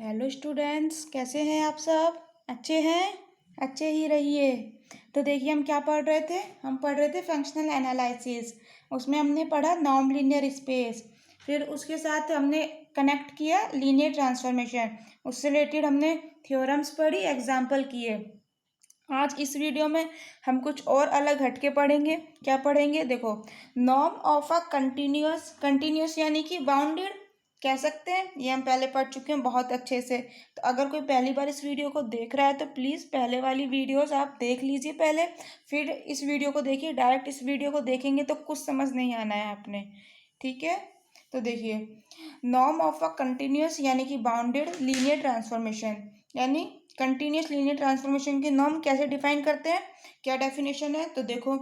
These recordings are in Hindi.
हेलो स्टूडेंट्स, कैसे हैं आप सब? अच्छे हैं? अच्छे ही रहिए। तो देखिए, हम क्या पढ़ रहे थे? हम पढ़ रहे थे फंक्शनल एनालिसिस। उसमें हमने पढ़ा नॉन लीनियर स्पेस, फिर उसके साथ हमने कनेक्ट किया लीनियर ट्रांसफॉर्मेशन। उससे रिलेटेड हमने थ्योरम्स पढ़ी, एग्जाम्पल किए। आज इस वीडियो में हम कुछ और अलग हटके पढ़ेंगे। क्या पढ़ेंगे? देखो, नॉर्म ऑफ अ कंटिन्यूस यानी कि बाउंडेड कह सकते हैं। ये हम पहले पढ़ चुके हैं बहुत अच्छे से। तो अगर कोई पहली बार इस वीडियो को देख रहा है तो प्लीज़ पहले वाली वीडियोस आप देख लीजिए पहले, फिर इस वीडियो को देखिए। डायरेक्ट इस वीडियो को देखेंगे तो कुछ समझ नहीं आना है आपने, ठीक है? तो देखिए, नॉर्म ऑफ अ कंटिन्यूस यानी कि बाउंडेड लीनियर ट्रांसफॉर्मेशन, यानी कंटिन्यूस लीनियर ट्रांसफॉर्मेशन की नॉर्म कैसे डिफाइन करते हैं, क्या डेफिनेशन है? तो देखो,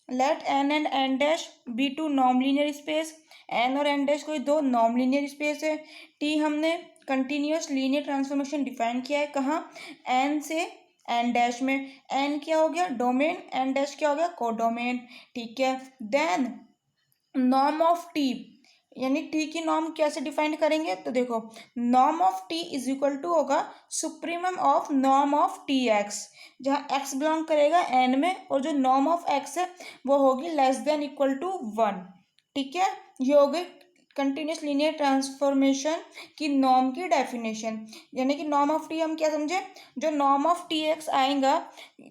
let N and N dash be two norm linear space. N और एन डैश कोई दो नॉर्म लीनियर स्पेस है। टी हमने कंटिन्यूस लीनियर ट्रांसफॉर्मेशन डिफाइन किया है कहाँ? एन से एन डैश में। एन क्या हो गया? डोमेन। एन डैश क्या हो गया? कोडोमेन। ठीक है। देन नॉर्म ऑफ टी, यानी टी की नॉर्म कैसे डिफाइन करेंगे? तो देखो, norm of T is equal to होगा supremum of norm of T x, जहाँ एक्स बिलोंग करेगा एन में, और जो नॉर्म ऑफ एक्स है वो होगी लेस देन इक्वल टू 1। ठीक है, ये हो गई कंटिन्यूस लीनियर ट्रांसफॉर्मेशन की नॉर्म की डेफिनेशन। यानी कि नॉर्म ऑफ टी हम क्या समझे? जो नॉर्म ऑफ टी एक्स आएगा,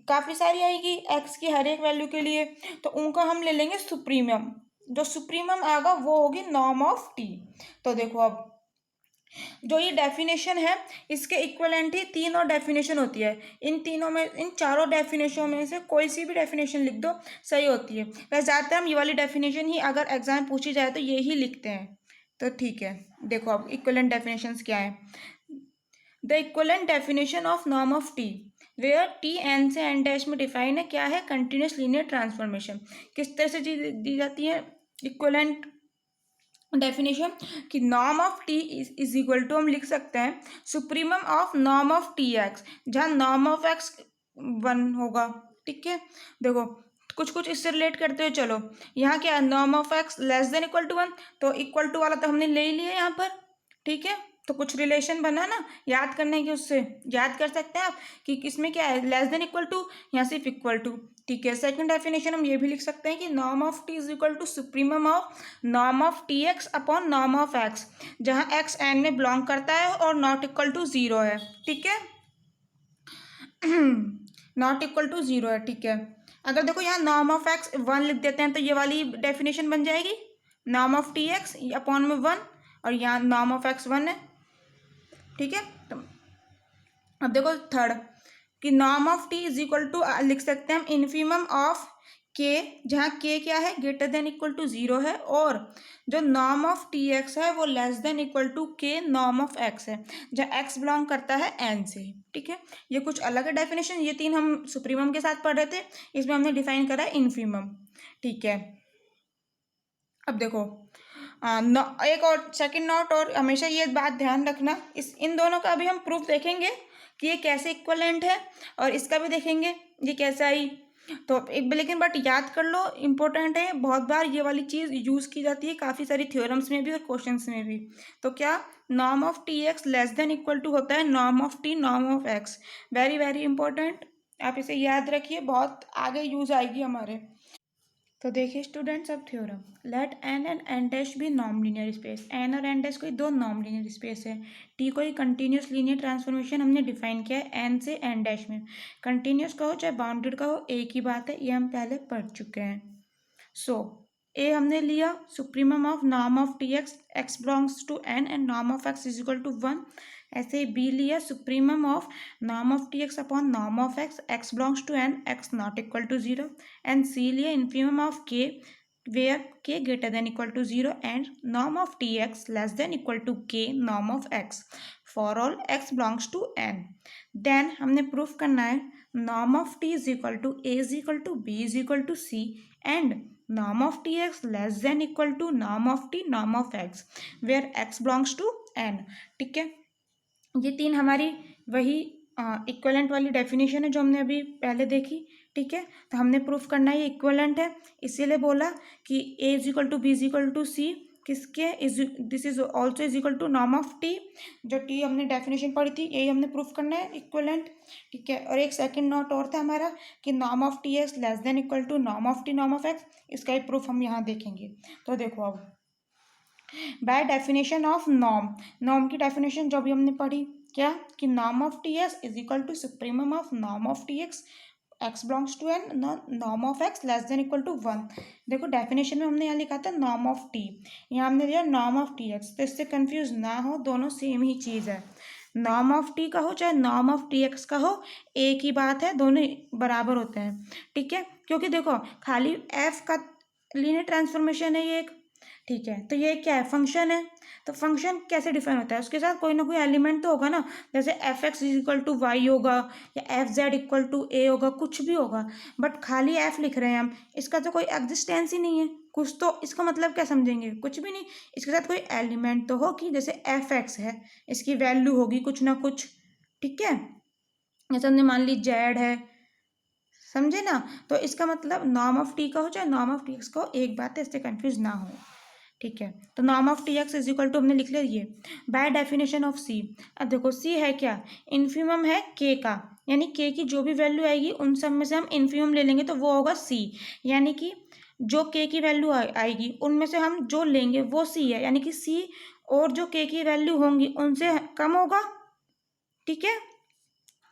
काफ़ी सारी आएगी एक्स की हर एक वैल्यू के लिए, तो उनका हम ले लेंगे सुप्रीमम। जो सुप्रीमम आएगा वो होगी नॉर्म ऑफ टी। तो देखो, अब जो ये डेफिनेशन है, इसके इक्वलेंट ही तीन और डेफिनेशन होती है। इन तीनों में, इन चारों डेफिनेशनों में से कोई सी भी डेफिनेशन लिख दो, सही होती है। वैसे ज़्यादातर हम ये वाली डेफिनेशन ही अगर एग्जाम पूछी जाए तो ये ही लिखते हैं। तो ठीक है, देखो अब इक्वलेंट डेफिनेशंस क्या है। The equivalent definition of norm of T, where T N से एन डैश में डिफाइन है क्या है? Continuous linear transformation. किस तरह से दी जाती है इक्वलेंट डेफिनेशन? कि norm of T is equal to हम लिख सकते हैं supremum of norm of T x, जहाँ नॉर्म ऑफ एक्स 1 होगा। ठीक है, देखो कुछ कुछ इससे रिलेट करते हुए चलो। यहाँ क्या है? Norm of x less than equal to 1, तो इक्वल टू वाला तो हमने ले ही लिया यहाँ पर। ठीक है, तो कुछ रिलेशन बना ना याद करने की, उससे याद कर सकते हैं आप कि किसमें क्या है, लेस देन इक्वल टू, यहाँ सिर्फ इक्वल टू। ठीक है, सेकंड डेफिनेशन हम ये भी लिख सकते हैं कि norm of T is equal to supremum of norm of T x upon norm of x, जहाँ एक्स एन में बिलोंग करता है और नॉट इक्वल टू 0 है। ठीक है, नॉट इक्वल टू 0 है। ठीक है, अगर देखो यहाँ नॉर्म ऑफ एक्स 1 लिख देते हैं तो ये वाली डेफिनेशन बन जाएगी, norm of T x upon में 1, और यहाँ नॉर्म ऑफ एक्स 1 है। ठीक है, तो अब देखो थर्ड, कि norm of T is equal to लिख सकते हैं हम इन्फीमम ऑफ के, जहाँ के क्या है? ग्रेटर देन इक्वल टू 0 है, और जो नॉर्म ऑफ टी एक्स है वो less than equal to K norm of x है, जहाँ एक्स बिलोंग करता है एन से। ठीक है, ये कुछ अलग है डेफिनेशन। ये तीन हम सुप्रीमम के साथ पढ़ रहे थे, इसमें हमने डिफाइन करा है इन्फीमम। ठीक है, अब देखो एक और सेकंड नोट, और हमेशा ये बात ध्यान रखना, इस इन दोनों का अभी हम प्रूफ देखेंगे कि ये कैसे इक्वलेंट है, और इसका भी देखेंगे ये कैसे आई। तो एक लेकिन बट याद कर लो, इम्पोर्टेंट है, बहुत बार ये वाली चीज़ यूज़ की जाती है काफ़ी सारी थ्योरम्स में भी और क्वेश्चंस में भी। तो क्या? Norm of T x less than equal to होता है norm of T norm of X. Very very important, आप इसे याद रखिए, बहुत आगे यूज़ आएगी हमारे। तो देखिए स्टूडेंट्स, अब theorem, let N and N dash भी नॉन लीनियर स्पेस। एन और एन डैश कोई दो नॉन लीनियर स्पेस है। टी कोई कंटिन्यूस लीनियर ट्रांसफॉर्मेशन हमने डिफाइन किया है एन से एन डैश में। कंटिन्यूस कहो चाहे बाउंडेड कहो, एक ही बात है, ये हम पहले पढ़ चुके हैं। सो ए हमने लिया supremum of norm of T x, x belongs to N and norm of x is equal to 1। ऐसे ही बी लिया supremum of norm of T x upon norm of x, x belongs to N, x not equal to 0। And C लिया infimum of K, where k greater than equal to 0 and norm of tx less than equal to k norm of x for all x belongs to n। then हमने प्रूफ करना है norm of t is equal to a is equal to b is equal to c and norm of tx less than equal to norm of t norm of x where x belongs to n। ठीक है, ये तीन हमारी वही इक्वलेंट वाली डेफिनेशन है जो हमने अभी पहले देखी। ठीक है, तो हमने प्रूफ करना है ये इक्वलेंट है, इसीलिए बोला कि A is equal to B is equal to C किसके is this is also is equal to norm of T, जो टी हमने डेफिनेशन पढ़ी थी यही हमने प्रूफ करना है इक्वलेंट, ठीक है। और एक सेकंड नोट और था हमारा कि norm of T x less than equal to norm of T norm of X, इसका ही प्रूफ हम यहाँ देखेंगे। तो देखो अब by definition of norm, norm की डेफिनेशन जो भी हमने पढ़ी क्या कि norm of T X is equal to supremum of norm of T x x belongs to N, norm of x less than equal to 1। देखो डेफिनेशन में हमने यहाँ लिखा था नॉर्म ऑफ टी, यहाँ हमने लिया नॉर्म ऑफ टी एक्स, तो इससे कंफ्यूज ना हो, दोनों सेम ही चीज़ है। नॉर्म ऑफ टी का हो चाहे नॉर्म ऑफ टी एक्स का हो, एक ही बात है, दोनों बराबर होते हैं, ठीक है। क्योंकि देखो खाली एफ का लीनियर ट्रांसफॉर्मेशन है ये एक, ठीक है। तो ये क्या है, फंक्शन है, तो फंक्शन कैसे डिफाइन होता है, उसके साथ कोई ना कोई एलिमेंट तो होगा ना, जैसे F X is equal to Y होगा या F Z equal to A होगा, कुछ भी होगा, बट खाली एफ लिख रहे हैं हम, इसका तो कोई एग्जिस्टेंस ही नहीं है, कुछ तो इसका मतलब क्या समझेंगे, कुछ भी नहीं, इसके साथ कोई एलिमेंट तो होगी, जैसे एफ एक्स है, इसकी वैल्यू होगी कुछ ना कुछ, ठीक है। जैसे हमने मान ली जेड है, समझे ना, तो इसका मतलब नॉर्म ऑफ टी का हो चाहे नॉर्म ऑफ टी एक्स का हो, एक बात है, इससे कंफ्यूज ना हो, ठीक है। तो norm of T X is equal to हमने लिख लिया ये बाय डेफिनेशन ऑफ सी। अब देखो सी है क्या, इन्फीमम है के का, यानी के की जो भी वैल्यू आएगी उन सब में से हम इन्फीमम ले लेंगे तो वो होगा सी, यानी कि जो के की वैल्यू आएगी उनमें से हम जो लेंगे वो सी है, यानी कि सी और जो के की वैल्यू होंगी उनसे कम होगा, ठीक है,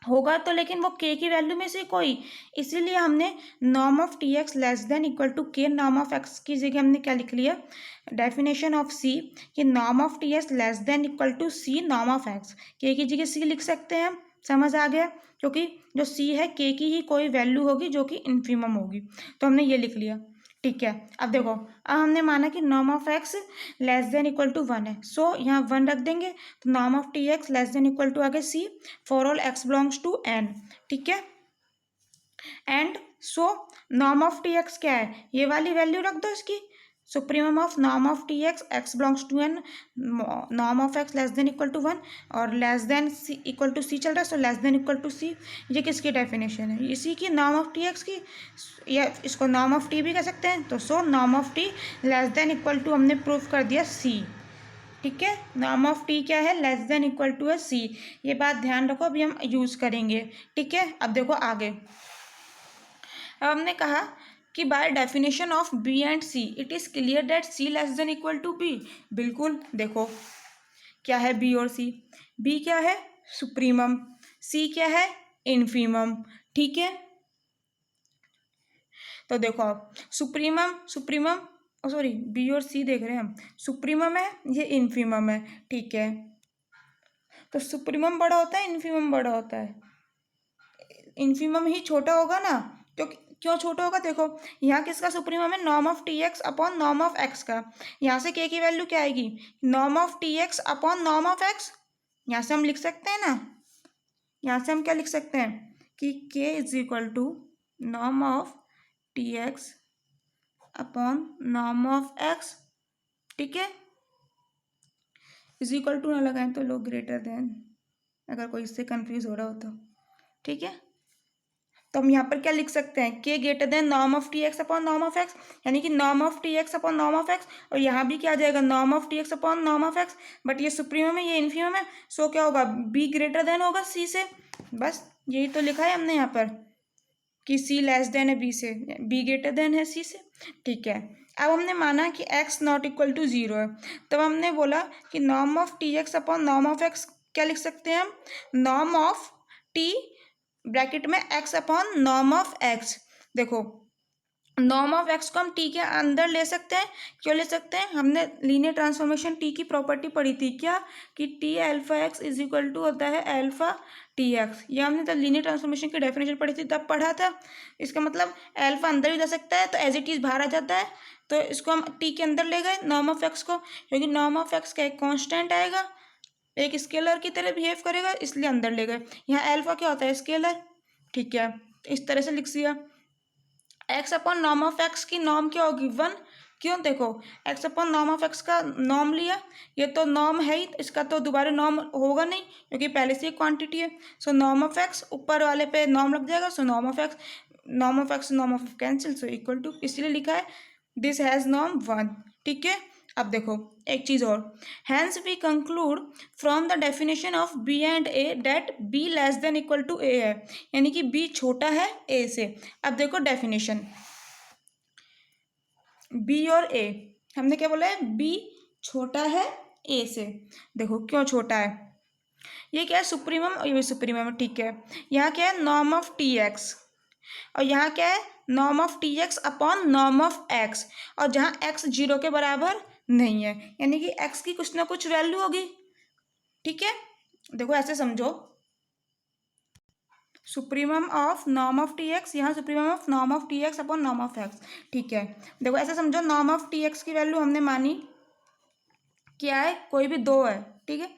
होगा तो, लेकिन वो के की वैल्यू में से कोई, इसीलिए हमने norm of T x less than equal to K norm of X की जगह हमने क्या लिख लिया, डेफिनेशन ऑफ सी कि norm of T x less than equal to C norm of X, K की जगह सी लिख सकते हैं हम, समझ आ गया, क्योंकि जो सी है के की ही कोई वैल्यू होगी जो कि इन्फीमम होगी, तो हमने ये लिख लिया, ठीक है। अब देखो अब हमने माना कि norm of x less than equal to 1 है, सो यहाँ 1 रख देंगे, तो norm of T x less than equal to आगे C for all x belongs to N, ठीक है। And so norm of T x क्या है, ये वाली वैल्यू रख दो इसकी, supremum of norm of T x x belongs to N, norm of x less than equal to 1 और less than C equal to C चल रहा है, so less than equal to C, ये किसकी डेफिनेशन है, इसी की नॉर्म ऑफ टी एक्स की, या इसको नॉर्म ऑफ टी भी कह सकते हैं, तो so norm of T less than equal to हमने प्रूफ कर दिया सी, ठीक है। नॉर्म ऑफ टी क्या है, लेस देन इक्वल टू है सी, ये बात ध्यान रखो, अभी हम यूज़ करेंगे, ठीक है। अब देखो आगे, अब हमने कहा कि by definition of B and C it is clear that C less than equal to B, बिल्कुल देखो क्या है बी और सी, बी क्या है सुप्रीमम, सी क्या है इन्फीमम, ठीक है। तो देखो आप सुप्रीमम सॉरी बी और सी देख रहे हैं हम, सुप्रीमम है ये इन्फीमम है, ठीक है। तो सुप्रीमम बड़ा होता है इन्फीमम बड़ा होता है, इन्फीमम ही छोटा होगा ना, क्योंकि क्यों छोटा होगा, देखो यहाँ किसका सुप्रीमम है, norm of T x upon norm of x का, यहाँ से के की वैल्यू क्या आएगी, norm of T x upon norm of x, यहाँ से हम लिख सकते हैं ना, यहाँ से हम क्या लिख सकते हैं कि K is equal to norm of T x upon norm of x, ठीक है, इज इक्वल टू ना लगाएं तो लोग ग्रेटर देन, अगर कोई इससे कंफ्यूज हो रहा हो तो, ठीक है। तो हम यहाँ पर क्या लिख सकते हैं, के greater than norm of T x upon norm of x, यानी कि norm of T x upon norm of x, और यहाँ भी क्या आ जाएगा norm of T x upon norm of x, but ये सुप्रीमम है ये इन्फीमम है, सो क्या होगा बी ग्रेटर देन होगा सी से, बस यही तो लिखा है हमने यहाँ पर कि सी लेस देन है बी से, बी ग्रेटर देन है सी से, ठीक है। अब हमने माना कि x नॉट इक्वल टू 0 है, तब हमने बोला कि norm of T x upon norm of x क्या लिख सकते हैं हम, नॉर्म ऑफ टी ब्रैकेट में x upon norm of x, देखो नॉर्म ऑफ एक्स को हम टी के अंदर ले सकते हैं, क्यों ले सकते हैं, हमने लीनियर ट्रांसफॉर्मेशन टी की प्रॉपर्टी पढ़ी थी क्या कि T alpha X is equal to होता है अल्फा टी एक्स, ये हमने तब लीनियर ट्रांसफॉर्मेशन की डेफिनेशन पढ़ी थी तब पढ़ा था, इसका मतलब अल्फा अंदर भी जा सकता है तो एज इट इज़ बाहर आ जाता है, तो इसको हम टी के अंदर ले गए नॉर्म ऑफ एक्स को, क्योंकि नॉर्म ऑफ एक्स का एक कॉन्स्टेंट आएगा, एक स्केलर की तरह बिहेव करेगा, इसलिए अंदर ले गए, यहाँ अल्फा क्या होता है स्केलर, ठीक है, इस तरह से लिख दिया। X upon norm of X की नॉर्म क्या होगी 1, क्यों देखो x upon norm of x का नॉर्म लिया, ये तो नॉर्म है ही, इसका तो दोबारा नॉर्म होगा नहीं क्योंकि पहले से ही क्वांटिटी है, सो नॉर्म ऑफ एक्स ऊपर वाले पे नॉर्म लग जाएगा, so norm of x norm of cancel, so equal to, इसलिए लिखा है दिस हैज़ नॉर्म 1, ठीक है। अब देखो एक चीज और, hence we conclude from the definition of B and A that B less than equal to A है, यानी कि बी छोटा है ए से। अब देखो डेफिनेशन, बी और ए, हमने क्या बोला है, बी छोटा है ए से। देखो क्यों छोटा है, ये क्या है सुप्रीमम और ये भी सुप्रीमम है, ठीक है। यहाँ क्या है नॉर्म ऑफ टी एक्स, और यहाँ क्या है norm of T x upon norm of x, और जहाँ एक्स जीरो के बराबर नहीं है, यानी कि एक्स की कुछ ना कुछ वैल्यू होगी, ठीक है। देखो ऐसे समझो, supremum of norm of T x, यहाँ supremum of norm of T x upon norm of x, ठीक है। देखो ऐसे समझो, नॉर्म ऑफ टी एक्स की वैल्यू हमने मानी क्या है, कोई भी दो है, ठीक है,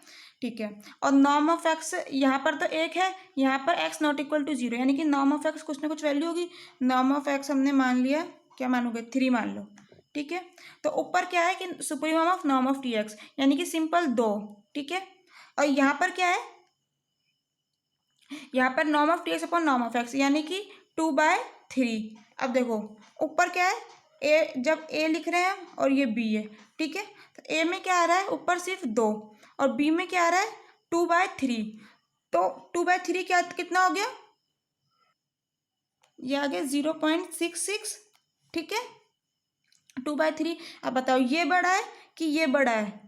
ठीक है। और नॉर्म ऑफ एक्स यहाँ पर तो एक है, यहाँ पर X not equal to zero, यानी कि नॉर्म ऑफ एक्स कुछ ना कुछ वैल्यू होगी। नॉर्म ऑफ एक्स हमने मान लिया, क्या मानोगे, 3 मान लो, ठीक है। तो ऊपर क्या है कि supremum of norm of T x, यानी कि सिंपल 2, ठीक है। और यहाँ पर क्या है, यहाँ पर norm of T x upon norm of x, यानी कि 2/3। अब देखो ऊपर क्या है, ए, जब ए लिख रहे हैं और ये बी है, ठीक है, तो ए में क्या आ रहा है ऊपर सिर्फ 2, और बी में क्या आ रहा है 2/3, तो 2/3 क्या कितना हो गया, ये आ गया 0.66, ठीक है, 2/3। अब बताओ ये बड़ा है कि ये बड़ा है,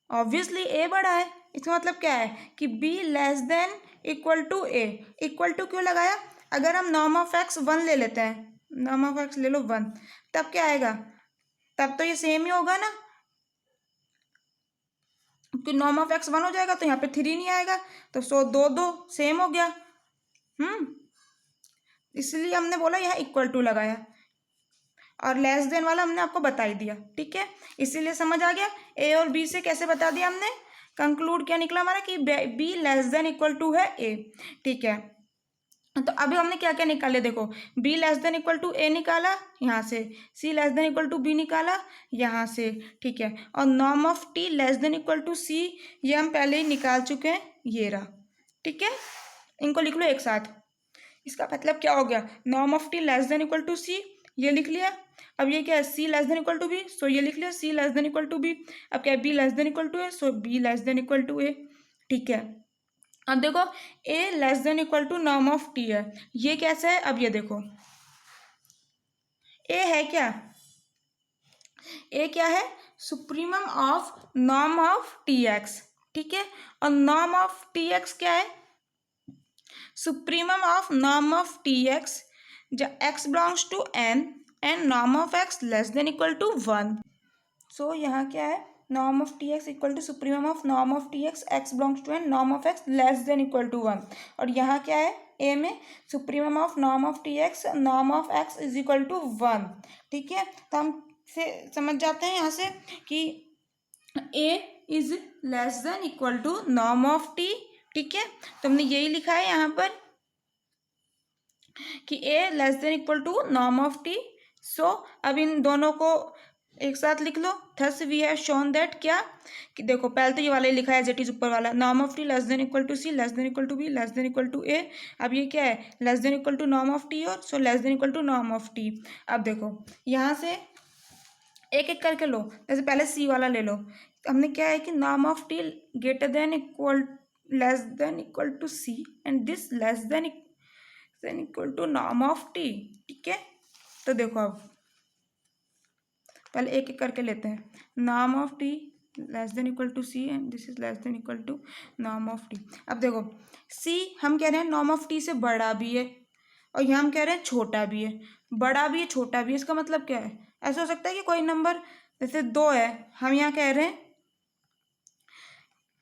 ऑब्वियसली ए बड़ा है। इसका मतलब क्या है कि B less than equal to A. Equal to क्यों लगाया, अगर हम नॉर्म ऑफ एक्स 1 ले लेते हैं, नॉर्म ऑफ एक्स ले लो 1, तब क्या आएगा, तब तो ये सेम ही होगा ना, क्योंकि नॉर्म ऑफ एक्स 1 हो जाएगा तो यहाँ पे 3 नहीं आएगा, तो सो 2 सेम हो गया। इसलिए हमने बोला यहाँ इक्वल टू लगाया, और लेस देन वाला हमने आपको बता ही दिया, ठीक है। इसीलिए समझ आ गया, ए और बी से कैसे बता दिया हमने, कंक्लूड क्या निकला हमारा कि B less than equal to है ए, ठीक है। तो अभी हमने क्या क्या निकाले, देखो B less than equal to A निकाला यहाँ से, C less than equal to B निकाला यहाँ से, ठीक है। और norm of T less than equal to C, ये हम पहले ही निकाल चुके हैं, ये रहा, ठीक है। इनको लिख लो एक साथ। इसका मतलब क्या हो गया, norm of T less than equal to C, ये लिख लिया। अब ये क्या है, C less than equal to B, so ये लिख लिया C less than equal to B. अब क्या है, B less than equal to A, so B less than equal to A, ठीक है। अब देखो A less than equal to norm of T है, ये कैसा है, अब ये देखो ए है क्या, ए क्या है, supremum of norm of T x, ठीक है। और नॉर्म ऑफ टी एक्स क्या है, supremum of norm of T x जब x belongs to N and norm of x less than equal to 1। So यहाँ क्या है, norm of T x equal to supremum of norm of T x, x belongs to N, norm of x less than equal to 1। और यहाँ क्या है, ए में supremum of norm of T X, norm of x is equal to 1, ठीक है। तो हम से समझ जाते हैं यहाँ से कि A is less than equal to norm of T, ठीक है। तो हमने यही लिखा है यहाँ पर कि A less than equal to norm of T. So अब इन दोनों को एक साथ लिख लो, thus we have shown that, क्या कि देखो पहले तो ये वाला ही लिखा है एज इट इज ऊपर वाला, norm of T less than equal to C, less than equal to B, less than equal to A. अब ये क्या है, less than equal to norm of T, और so less than equal to norm of T. अब देखो यहाँ से एक एक करके लो, जैसे पहले सी वाला ले लो, हमने क्या है कि norm of T greater than equal less than equal to C and this less than equal to norm of T, ठीक है। तो देखो अब पहले एक एक करके लेते हैं, norm of T less than equal to C and this is less than equal to norm of T. अब देखो सी हम कह रहे हैं नॉर्म ऑफ टी से बड़ा भी है, और यहाँ हम कह रहे हैं छोटा भी है, बड़ा भी है छोटा भी है। इसका मतलब क्या है, ऐसा हो सकता है कि कोई नंबर जैसे 2 है, हम यहाँ कह रहे हैं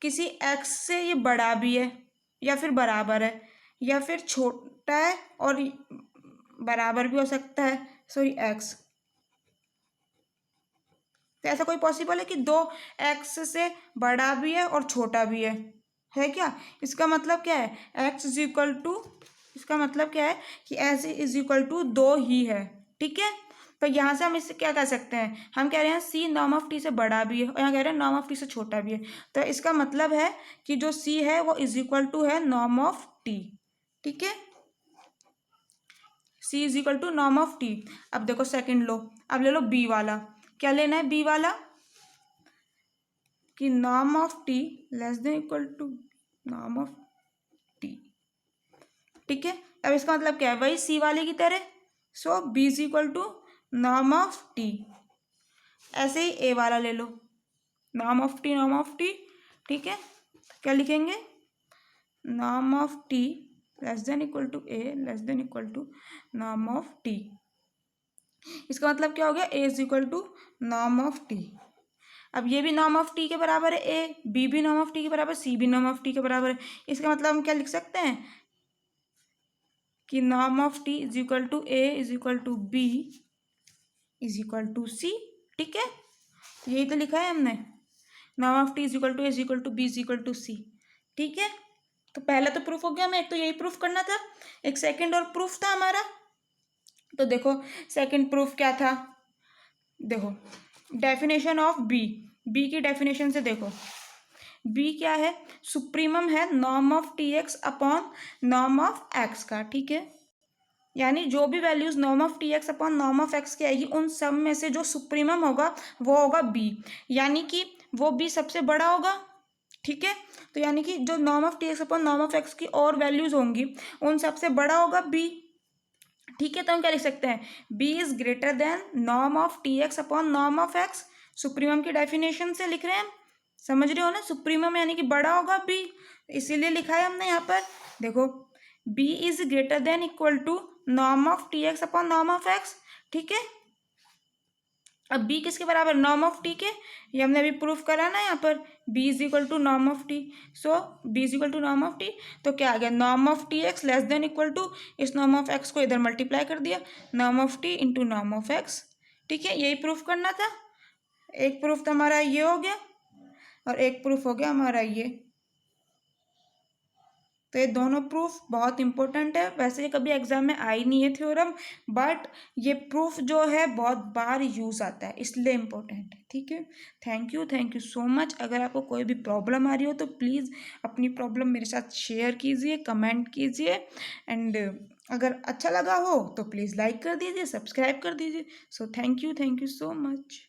किसी एक्स से ये बड़ा भी है या फिर बराबर है, या फिर छोटा है और बराबर भी हो सकता है, सॉरी एक्स। तो ऐसा कोई पॉसिबल है कि 2 एक्स से बड़ा भी है और छोटा भी है क्या। इसका मतलब क्या है, एक्स इज इक्वल टू, इसका मतलब क्या है कि एस इज इक्वल टू 2 ही है, ठीक है। तो यहाँ से हम इससे क्या कह सकते हैं, हम कह रहे हैं सी नॉर्म ऑफ टी से बड़ा भी है, और यहाँ कह रहे हैं नॉर्म ऑफ टी से छोटा भी है। तो इसका मतलब है कि जो सी है वो इज इक्वल टू है नॉर्म ऑफ टी, ठीक है। C is equal to norm of T. अब देखो सेकंड लो, अब ले लो बी वाला, क्या लेना है बी वाला, कि norm of T less than equal to norm of T. ठीक है, अब इसका मतलब क्या है, वही सी वाले की तरह। So B is equal to norm of T. ऐसे ही ए वाला ले लो, norm of T norm of T. ठीक है, क्या लिखेंगे, norm of T less than equal to A less than equal to norm of T. इसका मतलब क्या हो गया, A is equal to norm of T. अब ये भी नॉर्म ऑफ टी के बराबर है ए, बी भी नॉर्म ऑफ टी के बराबर, सी भी नॉर्म ऑफ टी के बराबर है। इसका मतलब हम क्या लिख सकते हैं कि norm of T is equal to A is equal to B is equal to C. ठीक है, यही तो लिखा है हमने, norm of T is equal to A is equal to B is equal to C. ठीक है, तो पहला तो प्रूफ हो गया, हमें एक तो यही प्रूफ करना था, एक सेकंड और प्रूफ था हमारा। तो देखो सेकंड प्रूफ क्या था, देखो डेफिनेशन ऑफ बी, बी की डेफिनेशन से देखो, बी क्या है, सुप्रीमम है norm of T x upon norm of x का। ठीक है, यानी जो भी values norm of T x upon norm of X की आएगी उन सब में से जो सुप्रीमम होगा वो होगा बी, यानी कि वो बी सबसे बड़ा होगा। ठीक है, तो यानी कि जो norm of T x upon norm of X की और वैल्यूज होंगी उन सबसे बड़ा होगा बी। ठीक है, तो हम क्या लिख सकते हैं, B is greater than norm of T x upon norm of X. Supremum की डेफिनेशन से लिख रहे हैं हम, समझ रहे हो ना, सुप्रीमम यानी कि बड़ा होगा बी, इसीलिए लिखा है हमने यहाँ पर। देखो B is greater than equal to norm of T x upon norm of x. ठीक है, अब बी किसके बराबर, नॉर्म ऑफ टी के, ये हमने अभी प्रूफ करा ना यहाँ पर, B is equal to norm of T. So B is equal to norm of T, तो क्या आ गया, norm of T x less than equal to, इस नॉर्म ऑफ एक्स को इधर मल्टीप्लाई कर दिया, norm of T into norm of x. ठीक है, यही प्रूफ करना था। एक प्रूफ तो हमारा ये हो गया और एक प्रूफ हो गया हमारा ये। तो ये दोनों प्रूफ बहुत इंपॉर्टेंट है, वैसे ये कभी एग्जाम में आई नहीं है थ्योरम, बट ये प्रूफ जो है बहुत बार यूज आता है, इसलिए इम्पोर्टेंट है। ठीक है, थैंक यू सो मच। अगर आपको कोई भी प्रॉब्लम आ रही हो तो प्लीज़ अपनी प्रॉब्लम मेरे साथ शेयर कीजिए, कमेंट कीजिए, एंड अगर अच्छा लगा हो तो प्लीज़ लाइक कर दीजिए, सब्सक्राइब कर दीजिए। So thank you so much.